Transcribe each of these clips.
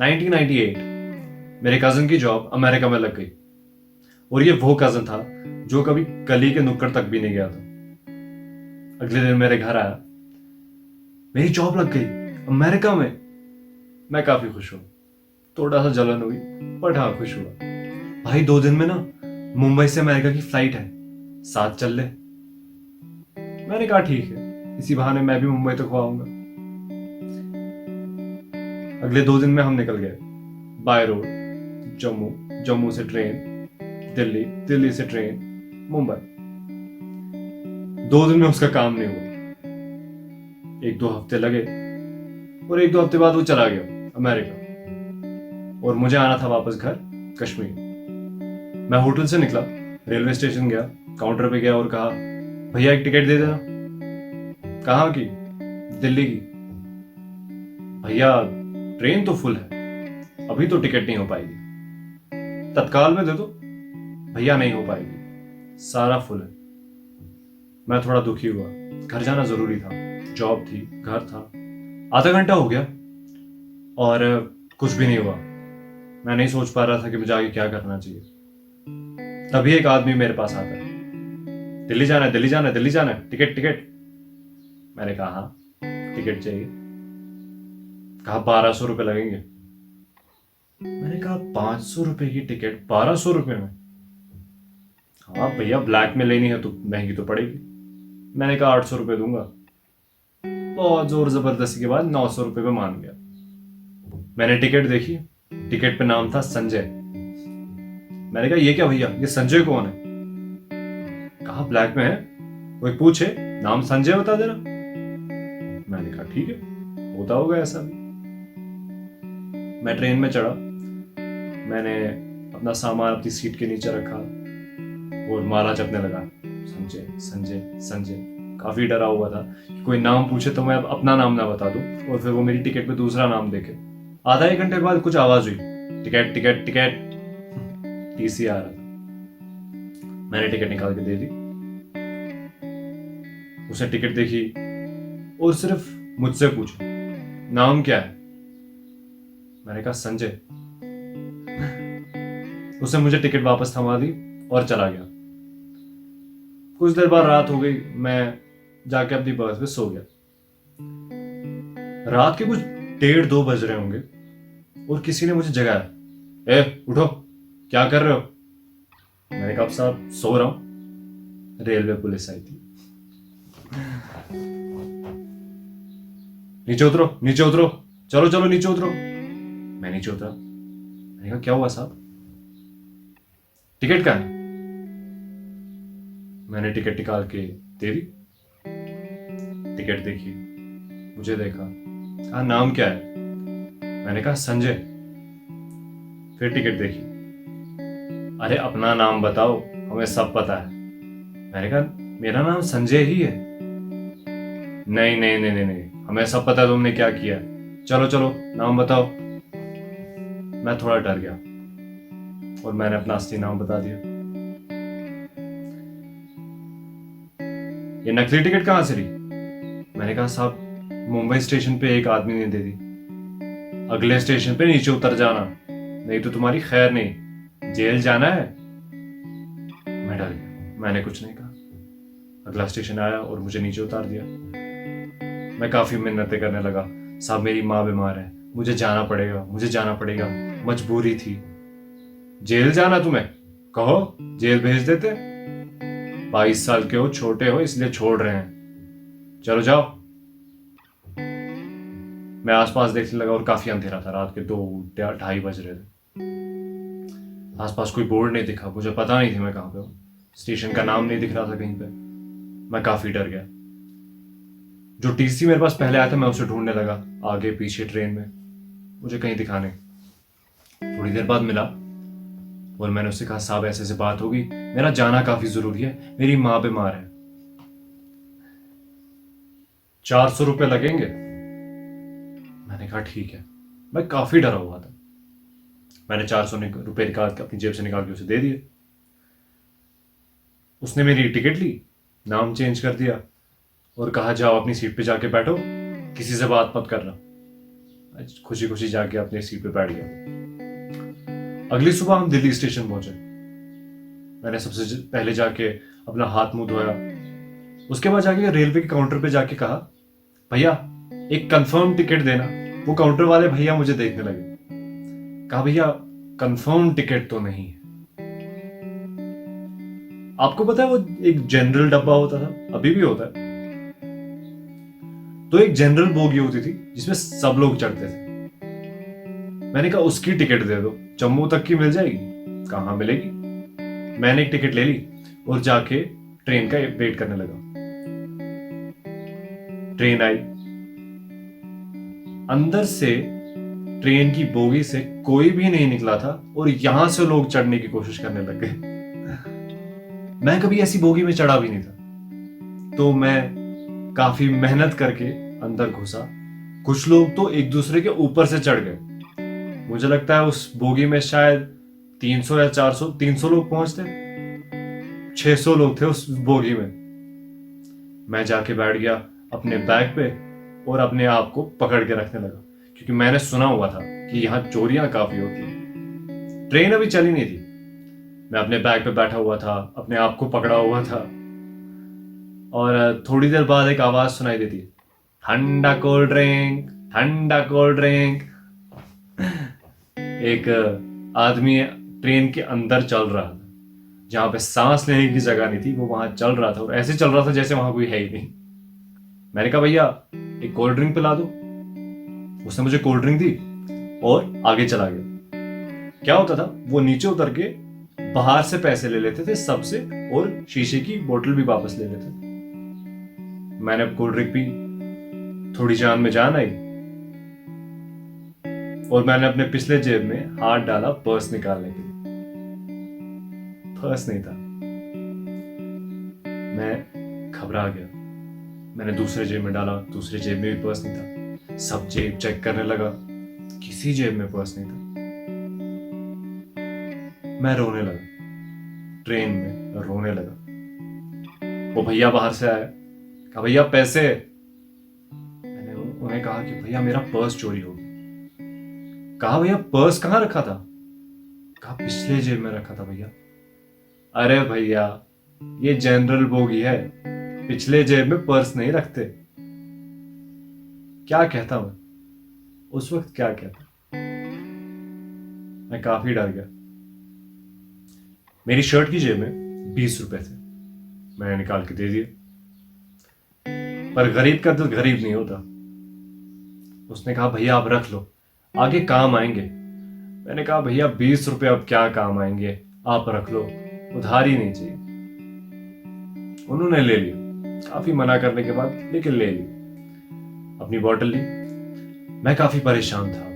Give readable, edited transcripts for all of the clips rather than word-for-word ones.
1998 मेरे कजन की job America में लग गई और ये वो कजन था जो कभी गली के नुक्कड़ तक भी नहीं गया था। अगले दिन मेरे घर आया, मेरी जॉब लग गई अमेरिका में। मैं काफी खुश हूँ, थोड़ा सा जलन हुई बट हाँ खुश हुआ। भाई 2 दिन में ना मुंबई से अमेरिका की फ्लाइट है, साथ चल ले। मैंने कहा ठीक है, इसी बहाने मैं भी मुंबई तक आऊंगा। अगले 2 दिन में हम निकल गए बाय रोड, जम्मू, जम्मू से ट्रेन दिल्ली, दिल्ली से ट्रेन मुंबई। 2 दिन में उसका काम नहीं हुआ, 1-2 हफ्ते लगे और 1-2 हफ्ते बाद वो चला गया अमेरिका और मुझे आना था वापस घर कश्मीर। मैं होटल से निकला, रेलवे स्टेशन गया, काउंटर पे गया और कहा भैया एक टिकट दे देना। कहाँ की? दिल्ली की। भैया ट्रेन तो फुल है, अभी तो टिकट नहीं हो पाएगी, तत्काल में दे दो। भैया नहीं हो पाएगी, सारा फुल है। मैं थोड़ा दुखी हुआ, घर जाना जरूरी था, जॉब थी, घर था। आधा घंटा हो गया और कुछ भी नहीं हुआ। मैं नहीं सोच पा रहा था कि मुझे आगे क्या करना चाहिए। तभी एक आदमी मेरे पास आता है, दिल्ली जाना है, दिल्ली जाना है, दिल्ली जाना है, टिकट टिकट। मैंने कहा हाँ टिकट चाहिए। कहा 1200 रुपये लगेंगे। मैंने कहा 500 रुपए की टिकट 1200 रुपये में? हाँ भैया ब्लैक में लेनी है तो महंगी तो पड़ेगी। मैंने कहा 800 रुपये दूंगा। बहुत जोर जबरदस्ती के बाद 900 रुपये पे मान गया। मैंने टिकट देखी, टिकट पे नाम था संजय। मैंने कहा ये क्या भैया, ये संजय कौन है? कहा ब्लैक में है, कोई पूछे नाम संजय बता देना। मैंने कहा ठीक है, होता होगा ऐसा भी। मैं ट्रेन में चढ़ा, मैंने अपना सामान अपनी सीट के नीचे रखा और माला जपने लगा, संजय संजय संजय। काफी डरा हुआ था कि कोई नाम पूछे तो मैं अपना नाम ना बता दूं और फिर वो मेरी टिकट पे दूसरा नाम देखे। आधा 1 घंटे बाद कुछ आवाज हुई, टिकट टिकट टिकट। टीसी आ रहा था। मैंने टिकट निकाल के दे दी। उसने टिकट देखी और सिर्फ मुझसे पूछा नाम क्या है। मैंने कहा संजय। उसने मुझे टिकट वापस थमा दी और चला गया। कुछ देर बाद रात हो गई, मैं जाके अपनी बर्थ पे सो गया। रात के कुछ 1:30-2 बज रहे होंगे और किसी ने मुझे जगाया, ए उठो, क्या कर रहे हो? मैंने कहा साहब सो रहा हूं। रेलवे पुलिस आई थी। नीचे उतरो, नीचे उतरो, चलो चलो नीचे उतरो। मैं नीचे उतरा। मैंने कहा क्या हुआ साहब? टिकट कहाँ है? मैंने टिकट निकाल के दे दी। टिकट देखी, मुझे देखा, कहा नाम क्या है? मैंने कहा संजय। फिर टिकट देखी, अरे अपना नाम बताओ, हमें सब पता है। मैंने कहा मेरा नाम संजय ही है। नहीं नहीं नहीं नहीं नहीं, हमें सब पता है तुमने क्या किया। चलो चलो नाम बताओ। मैं थोड़ा डर गया और मैंने अपना असली नाम बता दिया। ये नकली टिकट कहां से ली? मैंने कहा साहब मुंबई स्टेशन पे एक आदमी ने दे दी, अगले स्टेशन पे नीचे उतर जाना, नहीं तो तुम्हारी खैर नहीं, जेल जाना है। मैं डर गया, मैंने कुछ नहीं कहा। अगला स्टेशन आया और मुझे नीचे उतार दिया। मैं काफी मिन्नतें करने लगा, साहब मेरी माँ बीमार है, मुझे जाना पड़ेगा, मुझे जाना पड़ेगा, मजबूरी थी। जेल जाना तुम्हें? कहो जेल भेज देते। 22 साल के हो, छोटे हो, इसलिए छोड़ रहे हैं, चलो जाओ। मैं आसपास देखने लगा और काफी अंधेरा था, रात के 2-2:30 बज रहे थे। आसपास कोई बोर्ड नहीं दिखा, मुझे पता नहीं थी मैं कहाँ पे हूँ, स्टेशन का नाम नहीं दिख रहा था कहीं पे। मैं काफी डर गया। जो टीसी मेरे पास पहले आया था मैं उसे ढूंढने लगा, आगे पीछे ट्रेन में, मुझे कहीं दिखा नहीं। थोड़ी देर बाद मिला और मैंने उससे कहा साहब ऐसे ऐसे बात होगी, मेरा जाना काफी जरूरी है, मेरी माँ बीमार है, 400 रुपये लगेंगे। मैंने कहा ठीक है। मैं काफी डरा हुआ था। मैंने 400 रुपये निकाल के अपनी जेब से निकाल के उसे दे दिए। उसने मेरी टिकट ली, नाम चेंज कर दिया और कहा जाओ अपनी सीट पे जाके बैठो, किसी से बात मत करना। खुशी खुशी जाके अपनी सीट पे बैठ गया। अगली सुबह हम दिल्ली स्टेशन पहुंचे। मैंने सबसे पहले जाके अपना हाथ मुंह धोया। उसके बाद जाके रेलवे के काउंटर पे जाके कहा, भैया एक कंफर्म टिकट देना। वो काउंटर वाले भैया मुझे देखने लगे। कहा, भैया कंफर्म टिकट तो नहीं है। आपको पता है वो एक जनरल डब्बा होता था, अभी भी होता है, तो एक जनरल बोगी होती थी जिसमें सब लोग चढ़ते थे। मैंने कहा उसकी टिकट दे दो, जम्मू तक की मिल जाएगी। कहाँ मिलेगी। मैंने एक टिकट ले ली और जाके ट्रेन का वेट करने लगा। ट्रेन आई। अंदर से ट्रेन की बोगी से कोई भी नहीं निकला था और यहां से लोग चढ़ने की कोशिश करने लग गए। मैं कभी ऐसी बोगी में चढ़ा भी नहीं था, तो मैं काफी मेहनत करके अंदर घुसा। कुछ लोग तो एक दूसरे के ऊपर से चढ़ गए। मुझे लगता है उस बोगी में शायद 300 या 300 लोग पहुंचते। 600 लोग थे उस बोगी में। मैं जाके बैठ गया अपने बैग पे और अपने आप को पकड़ के रखने लगा, क्योंकि मैंने सुना हुआ था कि यहाँ चोरियां काफी होती हैं। ट्रेन अभी चली नहीं थी। मैं अपने बैग पे बैठा हुआ था, अपने आप को पकड़ा हुआ था, और थोड़ी देर बाद एक आवाज सुनाई देती है, ठंडा कोल्ड ड्रिंक, ठंडा कोल्ड ड्रिंक। एक आदमी ट्रेन के अंदर चल रहा था, जहां पे सांस लेने की जगह नहीं थी, वो वहां चल रहा था और ऐसे चल रहा था जैसे वहां कोई है ही नहीं। मैंने कहा, भैया एक कोल्ड ड्रिंक पिला दो। उसने मुझे कोल्ड ड्रिंक दी और आगे चला गया। क्या होता था, वो नीचे उतर के बाहर से पैसे ले लेते थे सबसे और शीशे की बोतल भी वापस ले लेते थे। मैंने कोल्ड ड्रिंक पी, थोड़ी जान में जान आई और मैंने अपने पिछले जेब में हाथ डाला पर्स निकालने के लिए। पर्स नहीं था। मैं घबरा गया। मैंने दूसरे जेब में डाला, दूसरे जेब में भी पर्स नहीं था। सब जेब चेक करने लगा, किसी जेब में पर्स नहीं था। मैं रोने लगा, ट्रेन में रोने लगा। वो भैया बाहर से आया, कहा, भैया पैसे। मैंने उन्हें कहा कि भैया मेरा पर्स चोरी हो गया। कहा, भैया पर्स कहाँ रखा था। कहा, पिछले जेब में रखा था भैया। अरे भैया ये जनरल बोगी है, पिछले जेब में पर्स नहीं रखते। क्या कहता मैं उस वक्त, क्या कहता। मैं काफी डर गया। मेरी शर्ट की जेब में 20 रुपए थे। मैंने निकाल के दे दिए। पर गरीब का दिल गरीब नहीं होता। उसने कहा, भैया आप रख लो, आगे काम आएंगे। मैंने कहा, भैया 20 रुपए अब क्या काम आएंगे, आप रख लो, उधारी नहीं चाहिए। उन्होंने ले लिया, काफी मना करने के बाद, लेकिन ले ली। अपनी बोतल ली। मैं काफी परेशान था,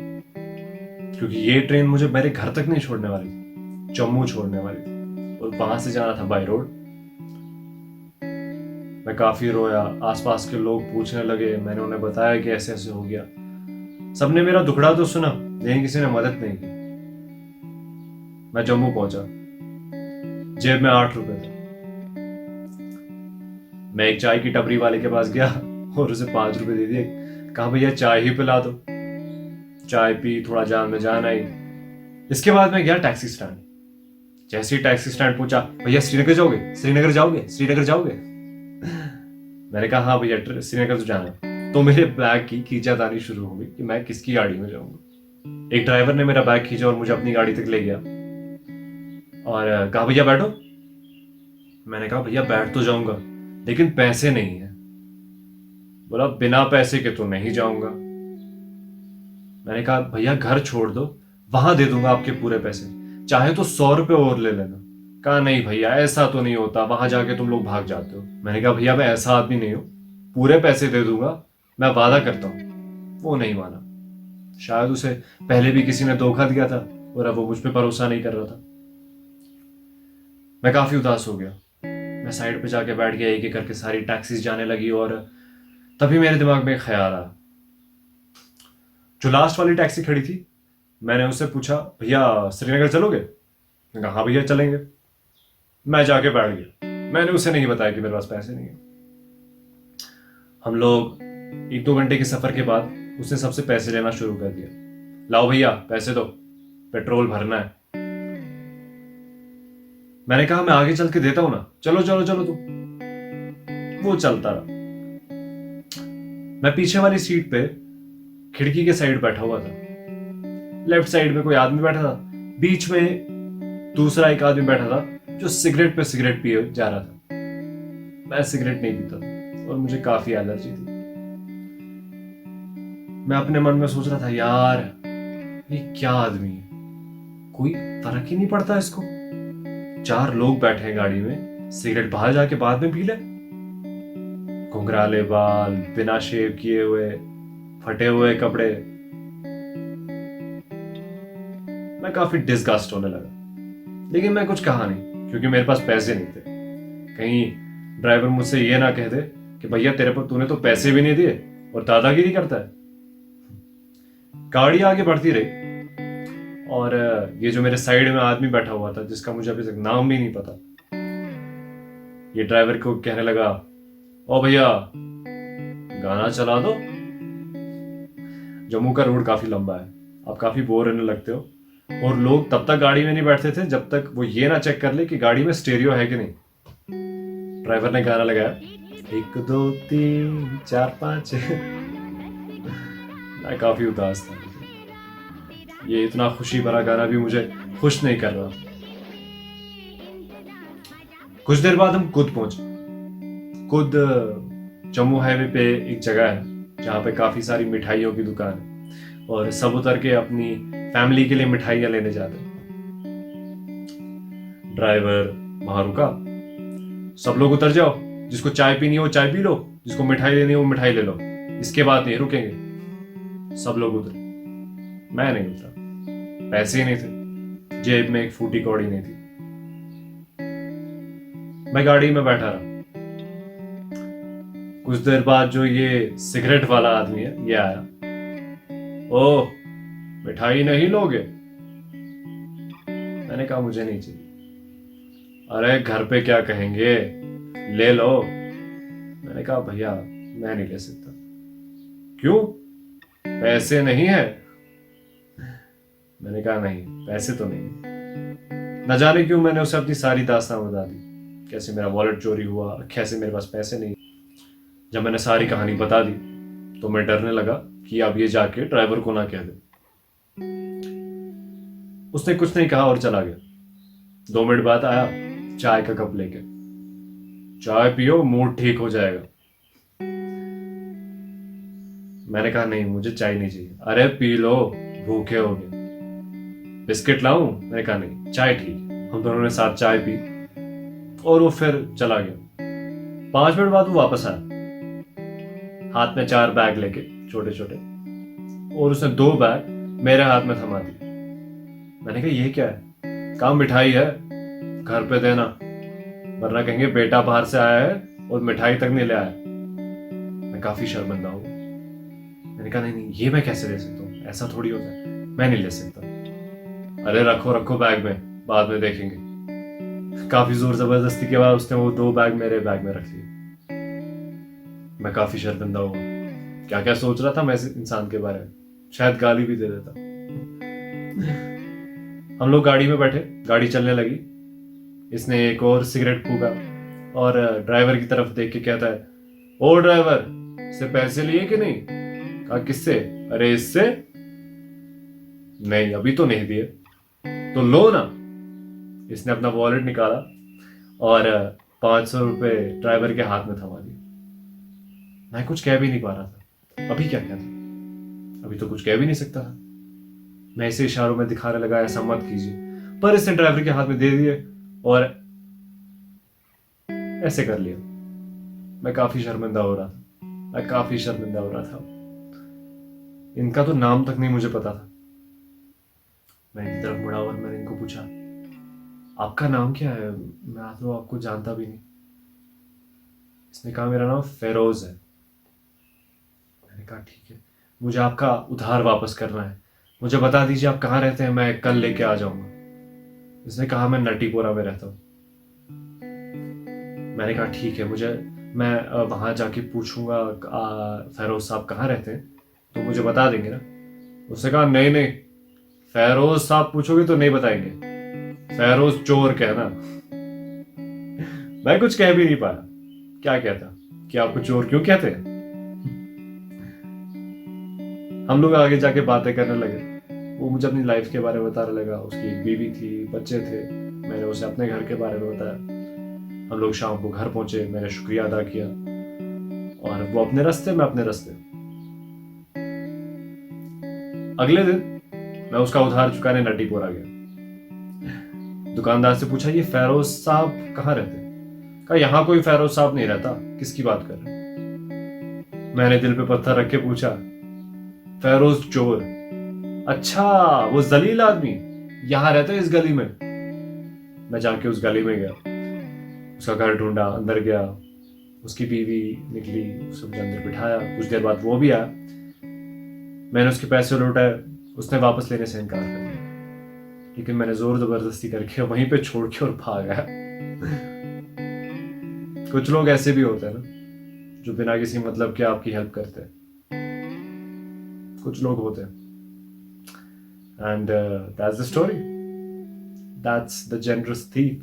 क्योंकि ये ट्रेन मुझे मेरे घर तक नहीं छोड़ने वाली थी, जम्मू छोड़ने वाली थी और वहां से जाना था बाय रोड। मैं काफी रोया। आसपास के लोग पूछने लगे। मैंने उन्हें बताया कि ऐसे ऐसे हो गया। सबने मेरा दुखड़ा तो सुना, लेकिन किसी ने मदद नहीं की। मैं जम्मू पहुंचा। जेब में 8 रुपए थे। मैं एक चाय की टपरी वाले के पास गया और उसे 5 रुपए दे दिए। कहा, भैया चाय ही पिला दो। चाय पी, थोड़ा जान में जान आई। इसके बाद मैं गया टैक्सी स्टैंड। जैसे ही टैक्सी स्टैंड पहुंचा, भैया श्रीनगर जाओगे, श्रीनगर जाओगे, श्रीनगर जाओगे। मैंने कहा, हाँ भैया श्रीनगर तो जाना है। तो मेरे बैग की खींचातानी शुरू हो गई कि मैं किसकी गाड़ी में जाऊंगा। एक ड्राइवर ने मेरा बैग खींचा और मुझे अपनी गाड़ी तक ले गया और कहा, भैया बैठो। मैंने कहा, भैया बैठ तो जाऊंगा, लेकिन पैसे नहीं है। बोला, बिना पैसे के तो नहीं जाऊंगा। मैंने कहा, भैया घर छोड़ दो, वहां दे दूंगा आपके पूरे पैसे, चाहे तो 100 रुपए और ले लेना। कहा, नहीं भैया ऐसा तो नहीं होता, वहां जाके तुम लोग भाग जाते हो। मैंने कहा, भैया मैं ऐसा आदमी नहीं हूं, पूरे पैसे दे दूंगा, मैं वादा करता हूं। वो नहीं माना। शायद उसे पहले भी किसी ने धोखा दिया था और अब वो मुझ पर भरोसा नहीं कर रहा था। मैं काफी उदास हो गया। मैं साइड पे जाके बैठ गया। एक एक करके सारी टैक्सीज जाने लगी और तभी मेरे दिमाग में एक ख्याल आया। जो लास्ट वाली टैक्सी खड़ी थी, मैंने उससे पूछा, भैया श्रीनगर चलोगे। मैंने कहा, हाँ भैया चलेंगे। मैं जाके बैठ गया। मैंने उसे नहीं बताया कि मेरे पास पैसे नहीं है। हम लोग 1-2 घंटे के सफर के बाद उसने सबसे पैसे लेना शुरू कर दिया। लाओ भैया पैसे दो, पेट्रोल भरना है। मैंने कहा मैं आगे चल के देता हूं ना, चलो चलो चलो तुम। वो चलता रहा। मैं पीछे वाली सीट पे खिड़की के साइड बैठा हुआ था। लेफ्ट साइड में कोई आदमी बैठा था, बीच में दूसरा एक आदमी बैठा था जो सिगरेट पे सिगरेट पिए जा रहा था। मैं सिगरेट नहीं पीता था और मुझे काफी एलर्जी थी। मैं अपने मन में सोच रहा था, यार ये क्या आदमी है, कोई फर्क ही नहीं पड़ता इसको। 4 लोग बैठे हैं गाड़ी में, सिगरेट बाहर जाके बाद में पी ले। घुंघराले बाल, बिना शेव किए हुए, फटे हुए कपड़े। मैं काफी डिस्गस्ट होने लगा, लेकिन मैं कुछ कहा नहीं क्योंकि मेरे पास पैसे नहीं थे। कहीं ड्राइवर मुझसे ये ना कह दे कि भैया तेरे पर तूने तो पैसे भी नहीं दिए और दादागिरी करता है। गाड़ी आगे बढ़ती रही और ये जो मेरे साइड में आदमी बैठा हुआ था, जिसका मुझे अभी तक नाम भी नहीं पता, ये ड्राइवर को कहने लगा, ओ भैया गाना चला दो। जम्मू का रोड काफी लंबा है, आप काफी बोर होने लगते हो, और लोग तब तक गाड़ी में नहीं बैठते थे जब तक वो ये ना चेक कर ले कि गाड़ी में स्टेरियो है कि नहीं। ड्राइवर ने गाना लगाया, 1 2 3 4 5। मैं काफी उदास था। ये इतना खुशी भरा गाना भी मुझे खुश नहीं कर रहा। कुछ देर बाद हम कुद पहुंचे। कुद जम्मू हाईवे पे एक जगह है जहाँ पे काफी सारी मिठाइयों की दुकान है और सब उतर के अपनी फैमिली के लिए मिठाइयां लेने जाते हैं। ड्राइवर वहां रुका, सब लोग उतर जाओ, जिसको चाय पीनी हो चाय पी लो, जिसको मिठाई लेनी हो मिठाई ले लो, इसके बाद नहीं रुकेंगे। सब लोग उतरे, मैं नहीं उतरा। पैसे ही नहीं थे, जेब में एक फूटी कौड़ी नहीं थी। मैं गाड़ी में बैठा रहा। कुछ देर बाद जो ये सिगरेट वाला आदमी है ये आया। ओह मिठाई नहीं लोगे? मैंने कहा मुझे नहीं चाहिए। अरे घर पे क्या कहेंगे, ले लो। मैंने कहा भैया मैं नहीं ले सकता। क्यों, पैसे नहीं है? मैंने कहा नहीं, पैसे तो नहीं। न जाने क्यों मैंने उसे अपनी सारी दास्तान बता दी, कैसे मेरा वॉलेट चोरी हुआ, कैसे मेरे पास पैसे नहीं। जब मैंने सारी कहानी बता दी तो मैं डरने लगा कि अब ये जाके ड्राइवर को ना कह दे। उसने कुछ नहीं कहा और चला गया। 2 मिनट बाद आया चाय का कप लेके। चाय पियो, मूड ठीक हो जाएगा। मैंने कहा नहीं, मुझे चाय नहीं चाहिए। अरे पी लो, भूखे होगे। बिस्किट लाऊं? मैंने कहा नहीं, चाय ठीक। हम दोनों ने साथ चाय पी और वो फिर चला गया। 5 मिनट बाद वो वापस आया, हाथ में 4 बैग लेके छोटे छोटे, और उसने 2 बैग मेरे हाथ में थमा दी। मैंने कहा ये क्या है? कहाँ मिठाई है, घर पे देना, वरना कहेंगे बेटा बाहर से आया है और मिठाई तक नहीं ले आया। मैं काफी शर्मिंदा हूँ। मैंने कहा नहीं नहीं, ये मैं कैसे ले सकता हूँ, ऐसा थोड़ी होता है, मैं नहीं ले सकता। अरे रखो रखो बैग में, बाद में देखेंगे। काफी जोर जबरदस्ती के बाद उसने वो 2 बैग मेरे बैग में रख लिए। मैं काफी शर्मिंदा हुआ। क्या क्या सोच रहा था मैं इस इंसान के बारे में, शायद गाली भी दे देता। हम लोग गाड़ी में बैठे, गाड़ी चलने लगी। इसने एक और सिगरेट फूका और ड्राइवर की तरफ देख के कहता है, ओ ड्राइवर, इससे पैसे लिए कि नहीं? कहा किससे? अरे इससे। नहीं अभी तो नहीं दिए। तो लो ना। इसने अपना वॉलेट निकाला और 500 रुपए ड्राइवर के हाथ में थमा दिए। मैं कुछ कह भी नहीं पा रहा था। अभी क्या कहता, अभी तो कुछ कह भी नहीं सकता था। मैं इसे इशारों में दिखाने लगा, ऐसा मत कीजिए, पर इसने ड्राइवर के हाथ में दे दिए और ऐसे कर लिया। मैं काफी शर्मिंदा हो रहा था, मैं काफी शर्मिंदा हो रहा था। इनका तो नाम तक नहीं मुझे पता था। मैं इनकी तरफ मुड़ा और मैंने इनको पूछा, आपका नाम क्या है? मैं तो आपको जानता भी नहीं। इसने कहा मेरा नाम फेरोज है। मैंने कहा ठीक है, मुझे आपका उधार वापस करना है, मुझे बता दीजिए आप कहाँ रहते हैं, मैं कल लेके आ जाऊंगा। इसने कहा मैं नटीपोरा में रहता हूँ। मैंने कहा ठीक है, मैं वहां जाके पूछूंगा फेरोज साहब कहाँ रहते हैं, तो मुझे बता देंगे ना। उसने कहा नहीं नहीं, फेरोज साहब पूछोगे तो नहीं बताएंगे, फेरोज चोर कहना। मैं कुछ कह भी नहीं पाया, क्या कहता कि आपको चोर क्यों कहते हैं। हम लोग आगे जाके बातें करने लगे। वो मुझे अपनी लाइफ के बारे में बताने लगा, उसकी एक बीवी थी, बच्चे थे। मैंने उसे अपने घर के बारे में बताया। हम लोग शाम को घर पहुंचे, मैंने शुक्रिया अदा किया और वो अपने रास्ते, मैं अपने रास्ते। अगले दिन मैं उसका उधार चुकाने नड्डीपुर आ गया। दुकानदार से पूछा, ये फेरोज साहब कहाँ रहते? कहा यहाँ कोई फेरोज साहब नहीं रहता, किसकी बात कर रहे? मैंने दिल पे पत्थर रख के पूछा, फेरोज चोर? अच्छा, वो जलील आदमी यहाँ रहता है इस गली में? मैं जाके उस गली में गया, उसका घर ढूंढा, अंदर गया, उसकी बीवी निकली, उसे मुझे अंदर बिठाया। कुछ देर बाद वो भी आया, मैंने उसके पैसे लौटाए, उसने वापस लेने से इनकार कर दिया, लेकिन मैंने जोर जबरदस्ती करके वहीं पे छोड़ के और भाग गया। कुछ लोग ऐसे भी होते हैं ना, जो बिना किसी मतलब के आपकी हेल्प करते हैं। कुछ लोग होते हैं। And that's the story, that's the generous thief.